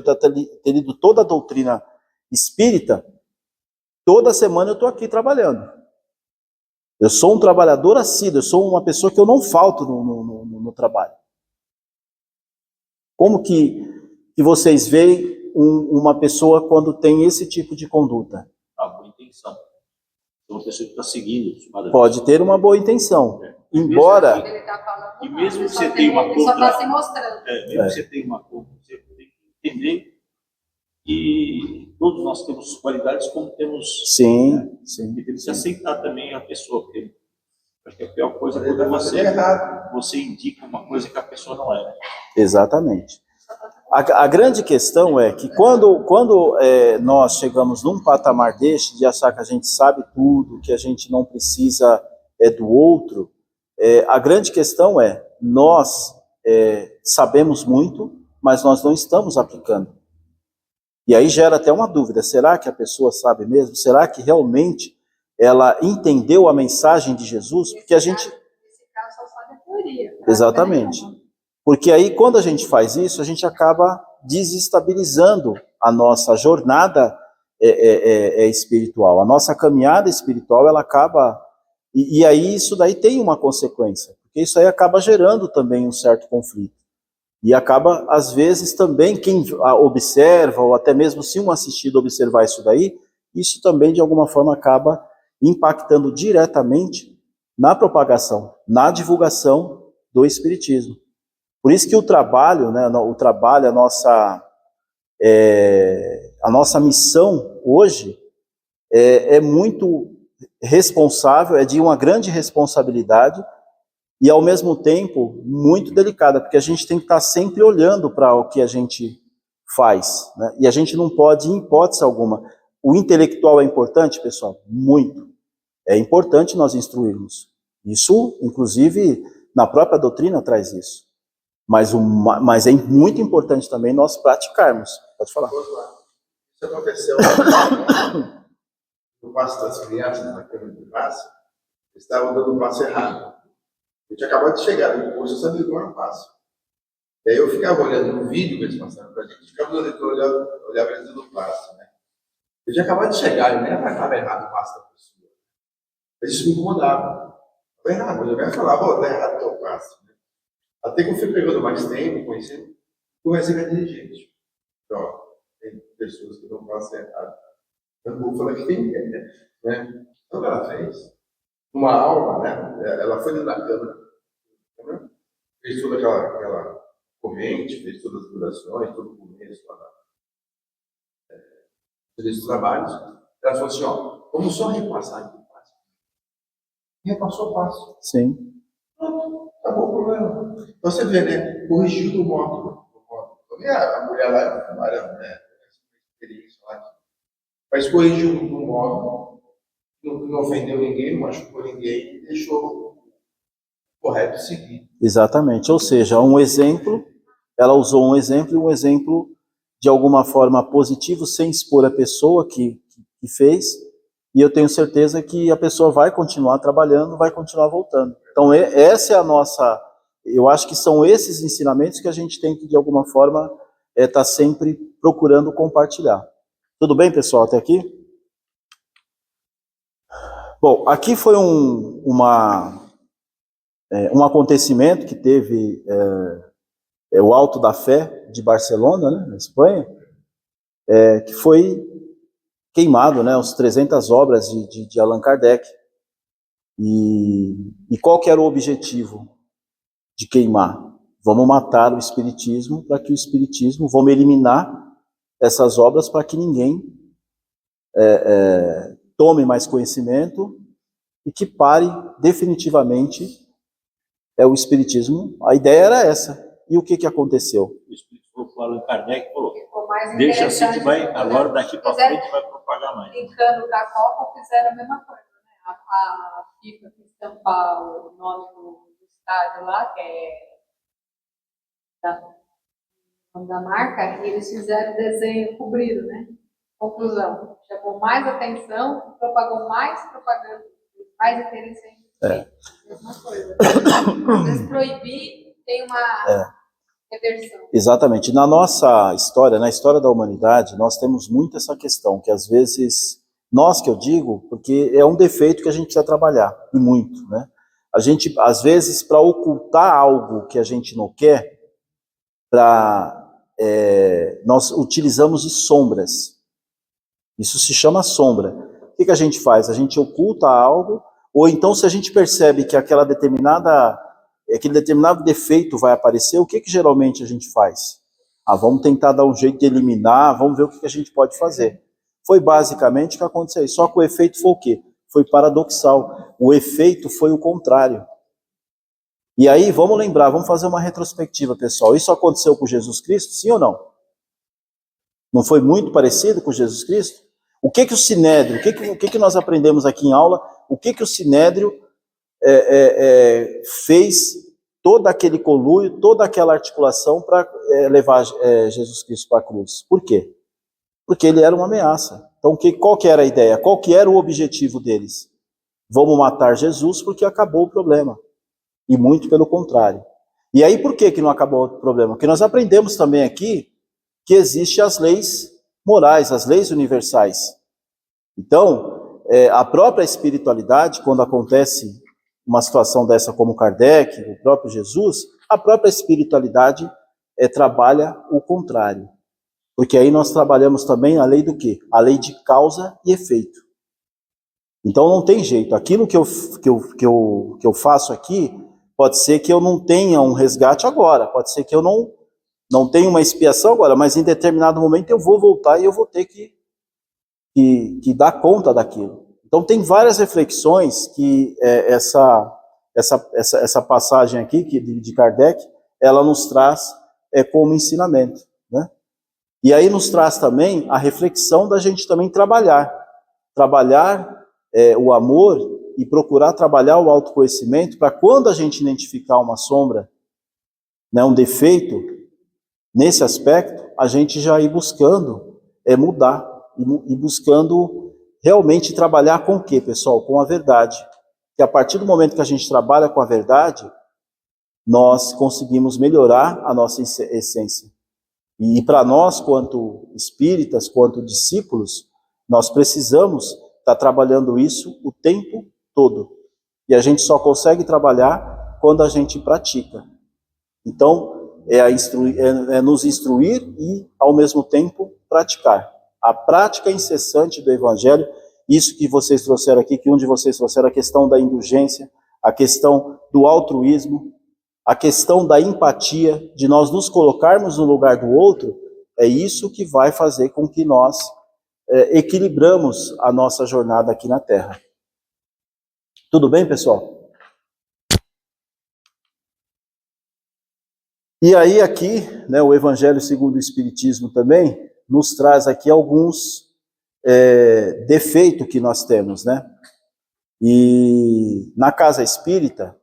[SPEAKER 2] ter lido toda a doutrina espírita, toda semana eu estou aqui trabalhando. Eu sou um trabalhador assíduo, eu sou uma pessoa que eu não falto no trabalho. Como que vocês veem uma pessoa quando tem esse tipo de conduta?
[SPEAKER 3] Boa intenção. Então, uma pessoa que está seguindo os padrões.
[SPEAKER 2] Pode ter uma boa intenção. Embora...
[SPEAKER 4] Ele tá falando,
[SPEAKER 3] E
[SPEAKER 4] não,
[SPEAKER 3] mesmo
[SPEAKER 4] ele
[SPEAKER 3] que
[SPEAKER 4] só
[SPEAKER 3] você tenha uma
[SPEAKER 4] ele só está
[SPEAKER 3] contra-
[SPEAKER 4] se mostrando.
[SPEAKER 3] Mesmo que você tenha uma coisa, você tem que entender que todos nós temos qualidades como temos.
[SPEAKER 2] Sim.
[SPEAKER 3] E tem que se aceitar também a pessoa, porque acho que a pior coisa é
[SPEAKER 5] Ele
[SPEAKER 3] quando
[SPEAKER 5] está fazendo errado.
[SPEAKER 3] você indica uma coisa que a pessoa não é. Né?
[SPEAKER 2] Exatamente. A grande questão é que quando nós chegamos num patamar deste, de achar que a gente sabe tudo, que a gente não precisa do outro, a grande questão é, nós sabemos muito, mas nós não estamos aplicando. E aí gera até uma dúvida, será que a pessoa sabe mesmo? Será que realmente ela entendeu a mensagem de Jesus? Porque a gente...
[SPEAKER 4] Esse cara só sabe a teoria.
[SPEAKER 2] Exatamente. Porque aí, quando a gente faz isso, a gente acaba desestabilizando a nossa jornada espiritual. A nossa caminhada espiritual, ela acaba... E aí, isso daí tem uma consequência. Porque isso aí acaba gerando também um certo conflito. E acaba, às vezes, também, quem observa, ou até mesmo se um assistido observar isso daí, isso também, de alguma forma, acaba impactando diretamente na propagação, na divulgação do Espiritismo. Por isso que o trabalho, né, a nossa missão hoje é muito responsável, é de uma grande responsabilidade e, ao mesmo tempo, muito delicada, porque a gente tem que estar sempre olhando para o que a gente faz, né? E a gente não pode, em hipótese alguma... O intelectual é importante, pessoal? Muito. É importante nós instruirmos. Isso, inclusive, na própria doutrina traz isso. Mas é muito importante também nós praticarmos. Pode falar.
[SPEAKER 5] Isso aconteceu no passo das crianças, na câmara de passe, eles estavam dando o passo errado. Eu tinha acabado de chegar no curso, eu sabia qual era o passo. E aí eu ficava olhando no vídeo que eles passaram pra gente, ficava olhava eles dando o passo, né? Eu tinha acabado de chegar, eu nem estava errado o passo da pessoa. Mas isso me incomodava. Estava errado, eu ia falar, está errado o teu passo. Até que eu fui pegando mais tempo, conhecendo, comecei a dirigente. Então, tem pessoas que não passam errado. Eu não vou falar quem é, né? Então, o que ela fez? Numa aula, né? Ela foi dentro da câmara, fez toda aquela corrente, fez todas as durações, todo o começo, fez os trabalhos. Ela falou assim, vamos só repassar aqui o passo. Repassou o passo.
[SPEAKER 2] Sim.
[SPEAKER 5] Acabou o problema. Então você vê, né? Corrigiu do módulo. A mulher lá trabalha, né? Experiência lá. Mas corrigiu no módulo, não ofendeu ninguém, não machucou ninguém e deixou correto seguir.
[SPEAKER 2] Exatamente. Ou seja, um exemplo, ela usou um exemplo, e um exemplo de alguma forma positivo, sem expor a pessoa que fez, e eu tenho certeza que a pessoa vai continuar trabalhando, vai continuar voltando. Então, essa é a nossa... Eu acho que são esses ensinamentos que a gente tem que, de alguma forma, estar sempre procurando compartilhar. Tudo bem, pessoal, até aqui? Bom, aqui foi um acontecimento que teve o Alto da Fé de Barcelona, né, na Espanha, que foi queimado, né, as 300 obras de Allan Kardec. E qual que era o objetivo de queimar? Vamos matar o Espiritismo para que o Espiritismo, vamos eliminar essas obras para que ninguém tome mais conhecimento e que pare definitivamente o Espiritismo. A ideia era essa. E o que aconteceu?
[SPEAKER 3] O Espírito falou para o Allan Kardec, falou,
[SPEAKER 4] Ficou mais
[SPEAKER 3] deixa assim
[SPEAKER 4] interessante,
[SPEAKER 3] que vai,
[SPEAKER 4] porque
[SPEAKER 3] agora daqui para
[SPEAKER 4] fizeram-
[SPEAKER 3] frente vai propagar mais.
[SPEAKER 4] Brincando da Copa, fizeram a mesma coisa, né? A FIFA quis estampar o nome do estádio lá, que é o nome da marca, e eles fizeram o desenho cobrido, né? Conclusão, chamou mais atenção, propagou mais propaganda, mais interessante. Mesma coisa. Às vezes proibir tem uma reversão.
[SPEAKER 2] Exatamente. Na nossa história, na história da humanidade, nós temos muito essa questão, que às vezes, nós que eu digo, porque é um defeito que a gente precisa trabalhar, e muito, né? A gente, às vezes, para ocultar algo que a gente não quer, nós utilizamos de sombras. Isso se chama sombra. O que a gente faz? A gente oculta algo, ou então se a gente percebe que aquele determinado defeito vai aparecer, o que geralmente a gente faz? Vamos tentar dar um jeito de eliminar, vamos ver o que a gente pode fazer. Foi basicamente o que aconteceu. Só que o efeito foi o quê? Foi paradoxal. O efeito foi o contrário. E aí, vamos lembrar, vamos fazer uma retrospectiva, pessoal. Isso aconteceu com Jesus Cristo, sim ou não? Não foi muito parecido com Jesus Cristo? O que o Sinédrio, o que nós aprendemos aqui em aula? O que o Sinédrio fez todo aquele conluio, toda aquela articulação para levar Jesus Cristo para a cruz? Por quê? Porque ele era uma ameaça. Então, qual que era a ideia? Qual que era o objetivo deles? Vamos matar Jesus porque acabou o problema. E muito pelo contrário. E aí, por que não acabou o problema? Porque nós aprendemos também aqui que existem as leis morais, as leis universais. Então, a própria espiritualidade, quando acontece uma situação dessa como Kardec, o próprio Jesus, a própria espiritualidade trabalha o contrário. Porque aí nós trabalhamos também a lei do quê? A lei de causa e efeito. Então não tem jeito. Aquilo que eu faço aqui, pode ser que eu não tenha um resgate agora, pode ser que eu não tenha uma expiação agora, mas em determinado momento eu vou voltar e eu vou ter que dar conta daquilo. Então tem várias reflexões que essa passagem aqui de Kardec, ela nos traz como ensinamento, né? E aí nos traz também a reflexão da gente também trabalhar o amor e procurar trabalhar o autoconhecimento para quando a gente identificar uma sombra, né, um defeito, nesse aspecto, a gente já ir buscando mudar, e buscando realmente trabalhar com o quê, pessoal? Com a verdade. Que a partir do momento que a gente trabalha com a verdade, nós conseguimos melhorar a nossa essência. E para nós, quanto espíritas, quanto discípulos, nós precisamos estar trabalhando isso o tempo todo. E a gente só consegue trabalhar quando a gente pratica. Então, nos instruir e, ao mesmo tempo, praticar. A prática incessante do Evangelho, isso que vocês trouxeram aqui, que um de vocês trouxeram, a questão da indulgência, a questão do altruísmo, a questão da empatia, de nós nos colocarmos no lugar do outro, é isso que vai fazer com que nós equilibramos a nossa jornada aqui na Terra. Tudo bem, pessoal? E aí aqui, né, o Evangelho segundo o Espiritismo também nos traz aqui alguns defeitos que nós temos, né? E na casa espírita,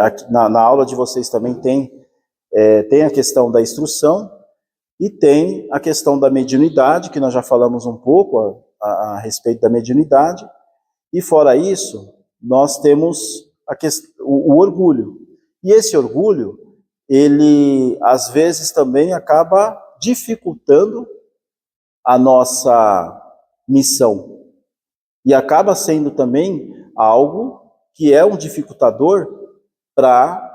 [SPEAKER 2] aqui, na aula de vocês também tem a questão da instrução e tem a questão da mediunidade, que nós já falamos um pouco a respeito da mediunidade, e fora isso, nós temos o orgulho. E esse orgulho, ele às vezes também acaba dificultando a nossa missão. E acaba sendo também algo que é um dificultador para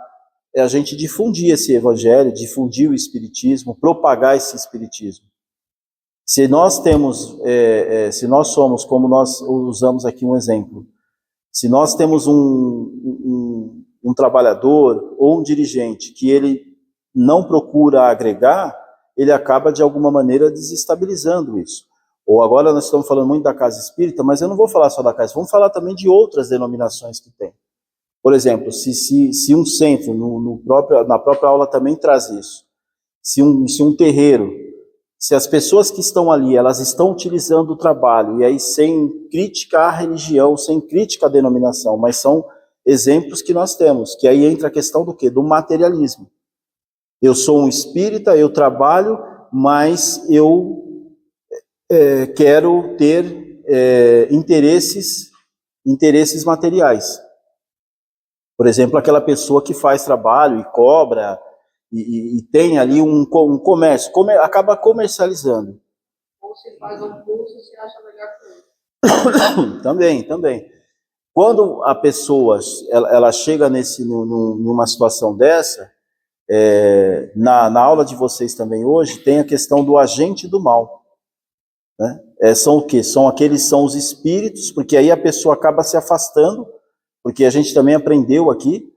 [SPEAKER 2] a gente difundir esse evangelho, difundir o espiritismo, propagar esse espiritismo. Se nós temos, se nós somos, como nós usamos aqui um exemplo, se nós temos um trabalhador ou um dirigente que ele não procura agregar, ele acaba de alguma maneira desestabilizando isso. Ou agora nós estamos falando muito da casa espírita, mas eu não vou falar só da casa, vamos falar também de outras denominações que tem. Por exemplo, se um centro, na própria aula também traz isso, se um terreiro, se as pessoas que estão ali, elas estão utilizando o trabalho, e aí sem crítica à religião, sem crítica à denominação, mas são exemplos que nós temos, que aí entra a questão do quê? Do materialismo. Eu sou um espírita, eu trabalho, mas eu quero ter interesses materiais. Por exemplo, aquela pessoa que faz trabalho e cobra, e tem ali um comércio, acaba comercializando.
[SPEAKER 4] Ou se faz um curso e se acha melhor que ele.
[SPEAKER 2] Também. Quando a pessoa ela chega numa situação dessa, na aula de vocês também hoje, tem a questão do agente do mal. Né? São o quê? São os espíritos, porque aí a pessoa acaba se afastando, porque a gente também aprendeu aqui,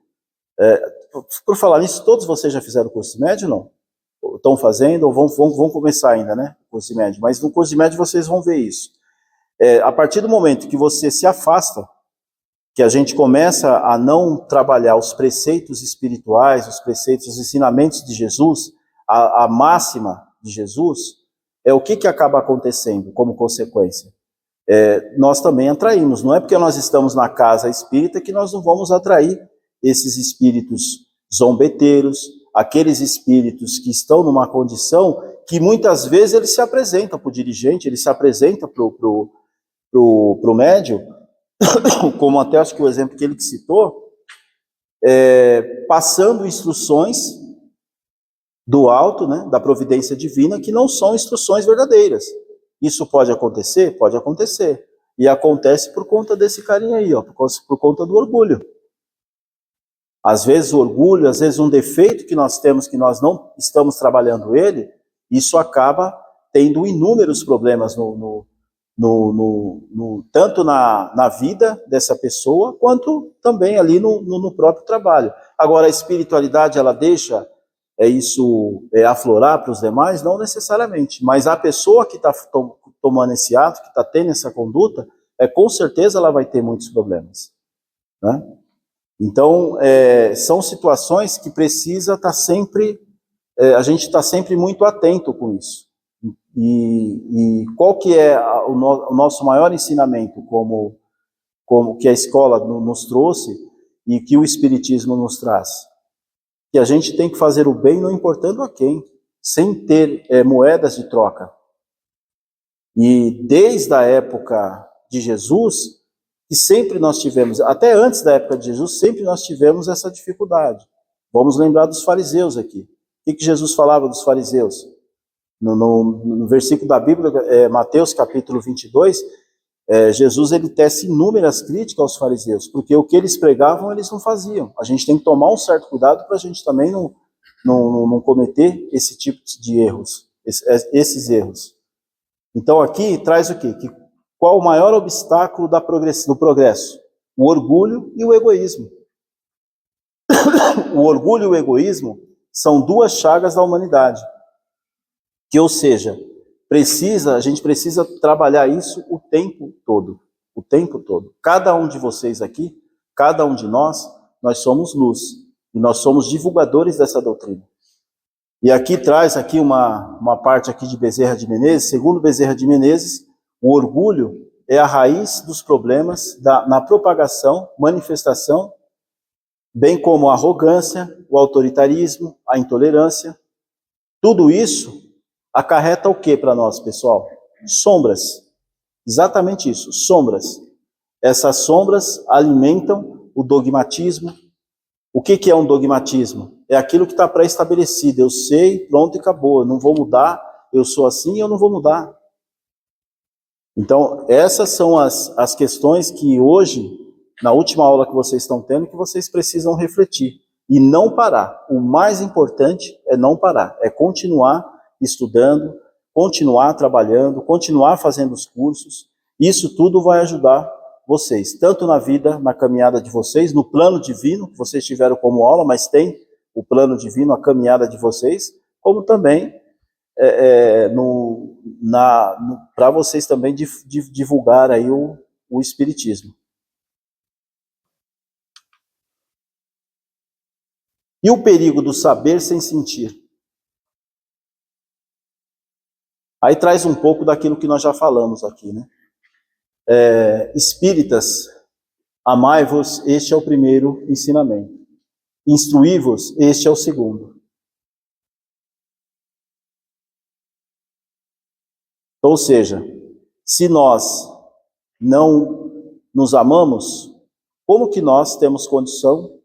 [SPEAKER 2] por falar nisso, todos vocês já fizeram o curso de médio, não? Estão fazendo, ou vão começar ainda, né? O curso de médio, mas no curso de médio vocês vão ver isso. A partir do momento que você se afasta, que a gente começa a não trabalhar os preceitos espirituais, os preceitos, os ensinamentos de Jesus, a máxima de Jesus, o que acaba acontecendo como consequência? Nós também atraímos, não é porque nós estamos na casa espírita que nós não vamos atrair esses espíritos zombeteiros, aqueles espíritos que estão numa condição que muitas vezes ele se apresenta para o dirigente, ele se apresenta para o médium, como até acho que o exemplo que ele citou, passando instruções do alto, né, da providência divina, que não são instruções verdadeiras. Isso pode acontecer? Pode acontecer. E acontece por conta desse carinha aí, por conta do orgulho. Às vezes o orgulho, às vezes um defeito que nós temos, que nós não estamos trabalhando ele, isso acaba tendo inúmeros problemas tanto na vida dessa pessoa, quanto também ali no próprio trabalho. Agora, a espiritualidade, ela deixa isso aflorar para os demais? Não necessariamente, mas a pessoa que está tomando esse ato, que está tendo essa conduta, com certeza ela vai ter muitos problemas, né? Então, são situações que precisa estar sempre, a gente está sempre muito atento com isso. E qual que é o nosso maior ensinamento, como que a escola nos trouxe e que o Espiritismo nos traz? Que a gente tem que fazer o bem não importando a quem, sem ter moedas de troca. E desde a época de Jesus, que sempre nós tivemos, até antes da época de Jesus, sempre nós tivemos essa dificuldade. Vamos lembrar dos fariseus aqui. O que Jesus falava dos fariseus? No versículo da Bíblia, Mateus capítulo 22, Jesus ele tece inúmeras críticas aos fariseus, porque o que eles pregavam, eles não faziam. A gente tem que tomar um certo cuidado para a gente também não cometer esse tipo de erros, esses erros. Então aqui traz o quê? Qual o maior obstáculo do progresso? O orgulho e o egoísmo. O orgulho e o egoísmo são duas chagas da humanidade. Que, ou seja, a gente precisa trabalhar isso o tempo todo. O tempo todo. Cada um de vocês aqui, cada um de nós somos luz. E nós somos divulgadores dessa doutrina. E aqui traz aqui uma parte aqui de Bezerra de Menezes. Segundo Bezerra de Menezes, o orgulho é a raiz dos problemas na propagação, manifestação, bem como a arrogância, o autoritarismo, a intolerância. Tudo isso acarreta o que para nós, pessoal? Sombras. Exatamente isso, sombras. Essas sombras alimentam o dogmatismo. O que é um dogmatismo? É aquilo que está pré-estabelecido. Eu sei, pronto e acabou. Eu não vou mudar. Eu sou assim e eu não vou mudar. Então, essas são as questões que hoje, na última aula que vocês estão tendo, que vocês precisam refletir. E não parar. O mais importante é não parar. É continuar estudando, continuar trabalhando, continuar fazendo os cursos. Isso tudo vai ajudar vocês, tanto na vida, na caminhada de vocês, no plano divino, que vocês tiveram como aula, mas tem o plano divino, a caminhada de vocês, como também para vocês também divulgar aí o Espiritismo. E o perigo do saber sem sentir? Aí traz um pouco daquilo que nós já falamos aqui, né? Espíritas, amai-vos, este é o primeiro ensinamento. Instruí-vos, este é o segundo. Ou seja, se nós não nos amamos, como que nós temos condição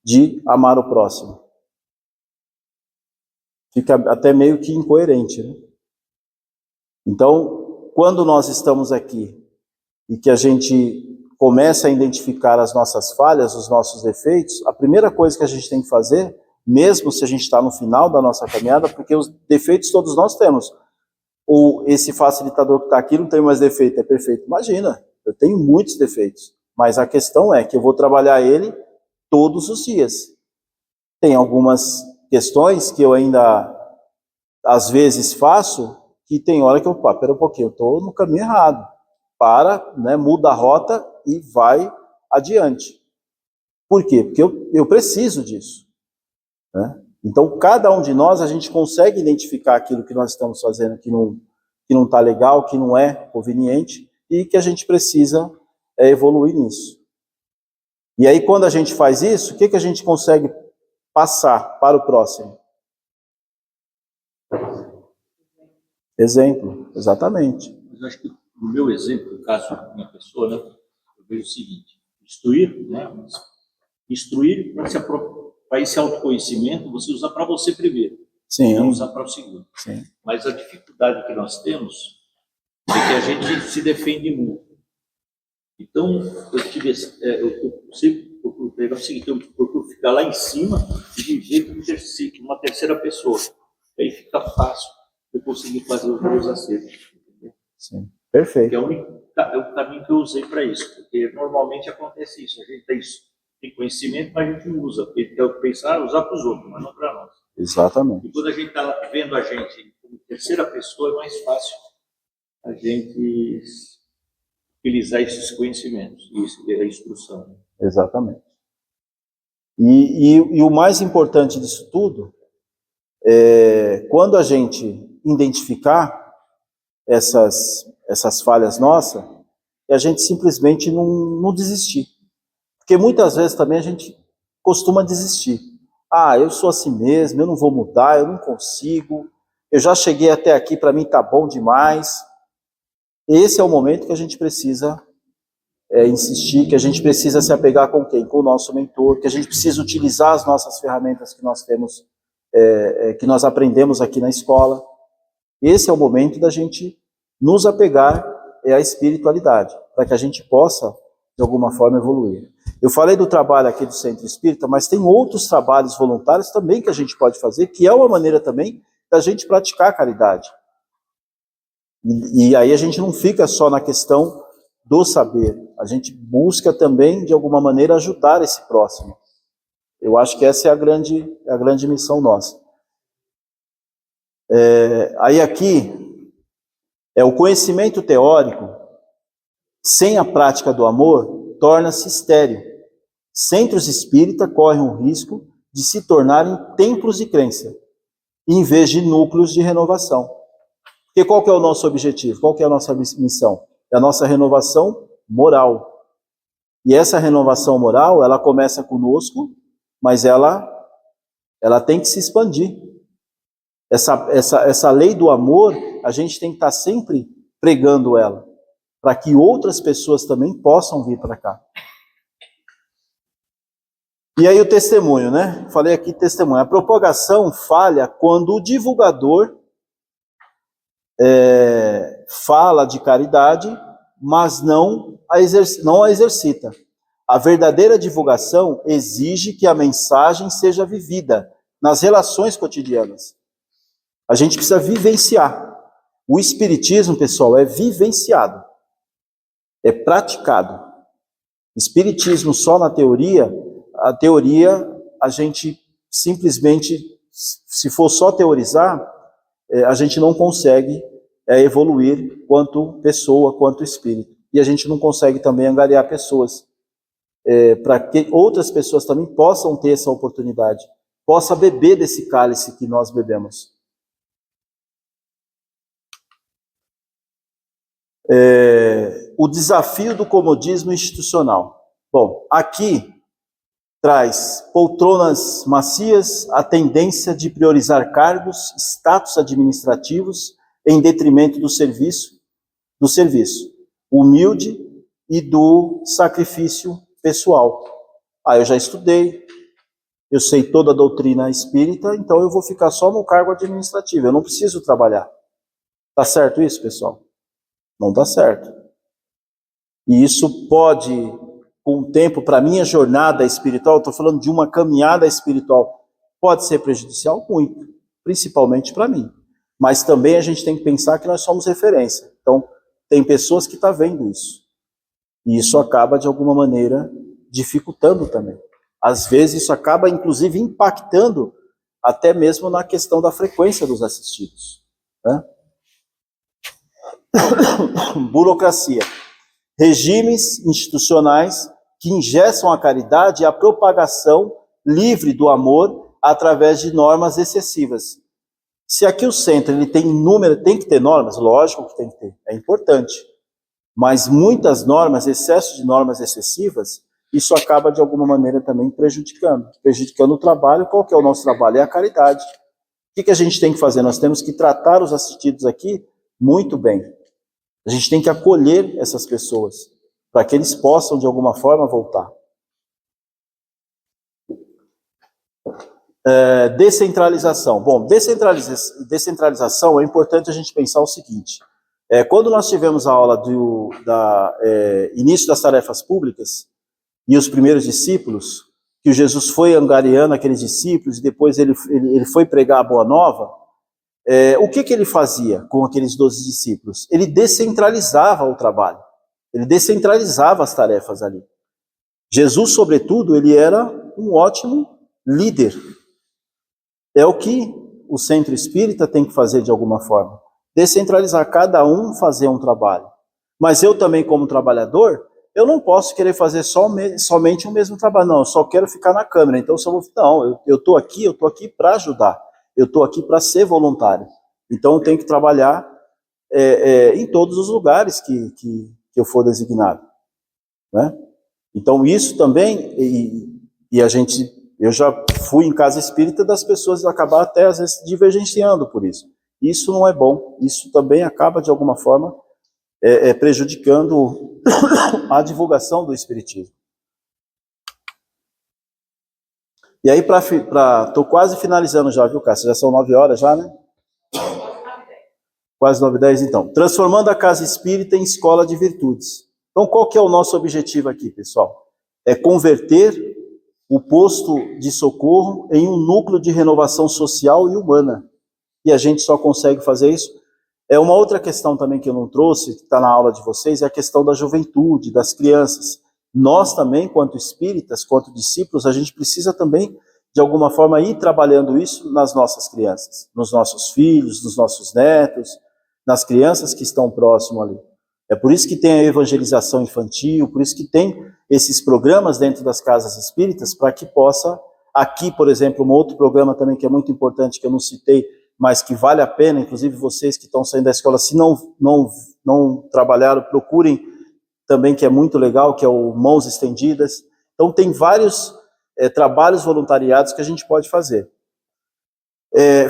[SPEAKER 2] de amar o próximo? Fica até meio que incoerente, né? Então, quando nós estamos aqui e que a gente começa a identificar as nossas falhas, os nossos defeitos, a primeira coisa que a gente tem que fazer, mesmo se a gente está no final da nossa caminhada, porque os defeitos todos nós temos. Ou esse facilitador que está aqui não tem mais defeito, é perfeito. Imagina, eu tenho muitos defeitos, mas a questão é que eu vou trabalhar ele todos os dias. Tem algumas questões que eu ainda, às vezes, faço, que tem hora que eu, pera um pouquinho, eu estou no caminho errado. Para, né, muda a rota e vai adiante. Por quê? Porque eu preciso disso, né? Então, cada um de nós, a gente consegue identificar aquilo que nós estamos fazendo que não está legal, que não é conveniente, e que a gente precisa evoluir nisso. E aí, quando a gente faz isso, o que a gente consegue passar para o próximo? Exemplo, exatamente.
[SPEAKER 3] Mas eu acho que no meu exemplo, no caso da minha pessoa, né, eu vejo o seguinte: instruir, né? Instruir para esse autoconhecimento, você usa para você primeiro,
[SPEAKER 2] Sim.
[SPEAKER 3] não usar para o segundo.
[SPEAKER 2] Sim.
[SPEAKER 3] Mas a dificuldade que nós temos é que a gente se defende muito. Então, eu sempre procuro pegar o seguinte: eu procuro ficar lá em cima e viver com uma terceira pessoa. Aí fica fácil eu conseguir fazer os meus acertos.
[SPEAKER 2] Sim. Perfeito.
[SPEAKER 3] Que é o caminho que eu usei para isso, porque normalmente acontece isso, a gente tem conhecimento, mas a gente não usa, porque tem que pensar, usar para os outros, mas não para nós.
[SPEAKER 2] Exatamente.
[SPEAKER 3] E quando a gente está vendo a gente como terceira pessoa, é mais fácil a gente utilizar esses conhecimentos, a instrução.
[SPEAKER 2] Exatamente. E o mais importante disso tudo é quando a gente identificar essas falhas nossas, é a gente simplesmente não desistir. Porque muitas vezes também a gente costuma desistir. Ah, eu sou assim mesmo, eu não vou mudar, eu não consigo, eu já cheguei até aqui, para mim tá bom demais. Esse é o momento que a gente precisa insistir, que a gente precisa se apegar com quem? Com o nosso mentor, que a gente precisa utilizar as nossas ferramentas que nós temos, que nós aprendemos aqui na escola. Esse é o momento da gente nos apegar à espiritualidade, para que a gente possa, de alguma forma, evoluir. Eu falei do trabalho aqui do Centro Espírita, mas tem outros trabalhos voluntários também que a gente pode fazer, que é uma maneira também da gente praticar a caridade. E aí a gente não fica só na questão do saber, a gente busca também, de alguma maneira, ajudar esse próximo. Eu acho que essa é a grande missão nossa. Aí aqui, o conhecimento teórico, sem a prática do amor, torna-se estéril. Centros espíritas correm o risco de se tornarem templos de crença, em vez de núcleos de renovação. Porque qual que é o nosso objetivo? Qual que é a nossa missão? É a nossa renovação moral. E essa renovação moral, ela começa conosco, mas ela tem que se expandir. Essa lei do amor, a gente tem que estar sempre pregando ela, para que outras pessoas também possam vir para cá. E aí o testemunho, né? Falei aqui testemunho. A propagação falha quando o divulgador fala de caridade, mas não a exercita. A verdadeira divulgação exige que a mensagem seja vivida nas relações cotidianas. A gente precisa vivenciar. O espiritismo, pessoal, é vivenciado, é praticado. Espiritismo só na teoria, a teoria, a gente simplesmente, se for só teorizar, a gente não consegue evoluir quanto pessoa, quanto espírito. E a gente não consegue também angariar pessoas, para que outras pessoas também possam ter essa oportunidade, possa beber desse cálice que nós bebemos. O desafio do comodismo institucional. Bom, aqui traz poltronas macias, a tendência de priorizar cargos, status administrativos em detrimento do serviço humilde e do sacrifício pessoal. Eu já estudei, eu sei toda a doutrina espírita, então eu vou ficar só no cargo administrativo, eu não preciso trabalhar. Tá certo isso, pessoal? Não tá certo. E isso pode, com o tempo, para a minha jornada espiritual, estou falando de uma caminhada espiritual, pode ser prejudicial muito, principalmente para mim. Mas também a gente tem que pensar que nós somos referência. Então, tem pessoas que estão vendo isso. E isso acaba, de alguma maneira, dificultando também. Às vezes isso acaba, inclusive, impactando até mesmo na questão da frequência dos assistidos, né? Burocracia. Regimes institucionais que engessam a caridade e a propagação livre do amor através de normas excessivas. Se aqui o centro ele tem número, tem que ter normas, lógico que tem que ter, é importante. Mas muitas normas, excesso de normas excessivas, isso acaba de alguma maneira também prejudicando o trabalho. Qual que é o nosso trabalho? É a caridade. O que a gente tem que fazer? Nós temos que tratar os assistidos aqui muito bem. A gente tem que acolher essas pessoas, para que eles possam de alguma forma voltar. Descentralização. Bom, descentralização é importante a gente pensar o seguinte. Quando nós tivemos a aula do início das tarefas públicas e os primeiros discípulos, que o Jesus foi angariando aqueles discípulos e depois ele foi pregar a Boa Nova, o que ele fazia com aqueles 12 discípulos? Ele descentralizava o trabalho, ele descentralizava as tarefas ali. Jesus, sobretudo, ele era um ótimo líder. É o que o centro espírita tem que fazer de alguma forma. Descentralizar, cada um fazer um trabalho. Mas eu também, como trabalhador, eu não posso querer fazer somente o mesmo trabalho. Não, eu só quero ficar na câmera. Então, eu estou aqui para ajudar. Eu estou aqui para ser voluntário. Então, eu tenho que trabalhar em todos os lugares que eu for designado, né? Então, isso também, eu já fui em casa espírita das pessoas acabar até, às vezes, divergenciando por isso. Isso não é bom. Isso também acaba, de alguma forma, prejudicando a divulgação do espiritismo. E aí, tô quase finalizando já, viu, Cássio? Já são 9 horas já, né? Quase 9h10, então. Transformando a casa espírita em escola de virtudes. Então, qual que é o nosso objetivo aqui, pessoal? É converter o posto de socorro em um núcleo de renovação social e humana. E a gente só consegue fazer isso. Uma outra questão também que eu não trouxe, que está na aula de vocês, é a questão da juventude, das crianças. Nós também, quanto espíritas, quanto discípulos, a gente precisa também, de alguma forma, ir trabalhando isso nas nossas crianças, nos nossos filhos, nos nossos netos, nas crianças que estão próximo ali. É por isso que tem a evangelização infantil, por isso que tem esses programas dentro das casas espíritas, para que possa, aqui, por exemplo, um outro programa também que é muito importante, que eu não citei, mas que vale a pena, inclusive vocês que estão saindo da escola, se não trabalharam, procurem também, que é muito legal, que é o Mãos Estendidas. Então tem vários trabalhos voluntariados que a gente pode fazer.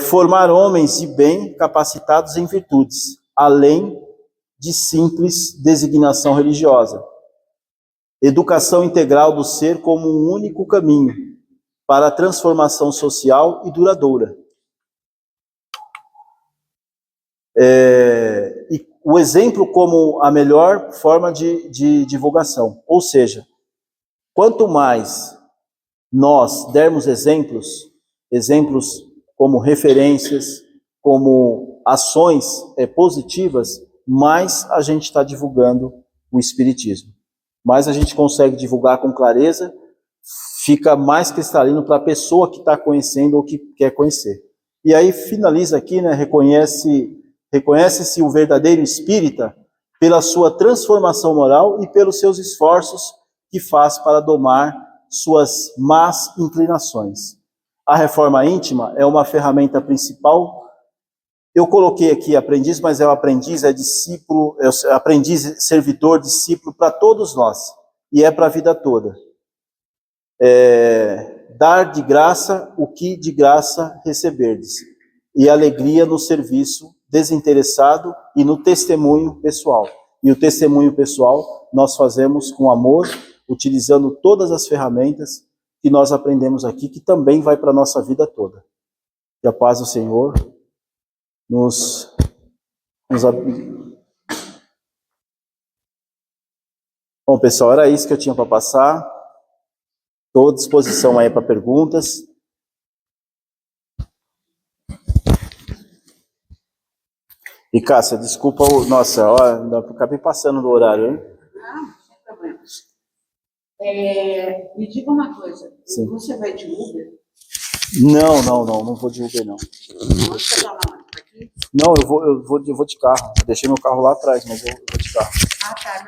[SPEAKER 2] Formar homens de bem capacitados em virtudes, além de simples designação religiosa. Educação integral do ser como um único caminho para a transformação social e duradoura. E o exemplo como a melhor forma de divulgação. Ou seja, quanto mais nós dermos exemplos como referências, como ações positivas, mais a gente está divulgando o Espiritismo. Mais a gente consegue divulgar com clareza, fica mais cristalino para a pessoa que está conhecendo ou que quer conhecer. E aí finaliza aqui, né, reconhece-se o verdadeiro espírita pela sua transformação moral e pelos seus esforços que faz para domar suas más inclinações. A reforma íntima é uma ferramenta principal. Eu coloquei aqui aprendiz, mas é o aprendiz, é discípulo, é aprendiz, servidor, discípulo para todos nós. E é para a vida toda. Dar de graça o que de graça receberdes. E alegria no serviço desinteressado e no testemunho pessoal. E o testemunho pessoal nós fazemos com amor, utilizando todas as ferramentas que nós aprendemos aqui, que também vai para a nossa vida toda. Que a paz do Senhor nos Bom, pessoal, era isso que eu tinha para passar. Estou à disposição aí para perguntas. E Cássia, desculpa, nossa, ó, acabei passando do horário, hein?
[SPEAKER 1] Sem problemas. Me diga uma coisa,
[SPEAKER 2] Sim.
[SPEAKER 1] você vai de Uber?
[SPEAKER 2] Não vou de Uber, não.
[SPEAKER 1] Onde você está lá? Aqui?
[SPEAKER 2] Não, eu vou de carro. Eu deixei meu carro lá atrás, mas eu vou de carro.
[SPEAKER 1] Ah, tá, não.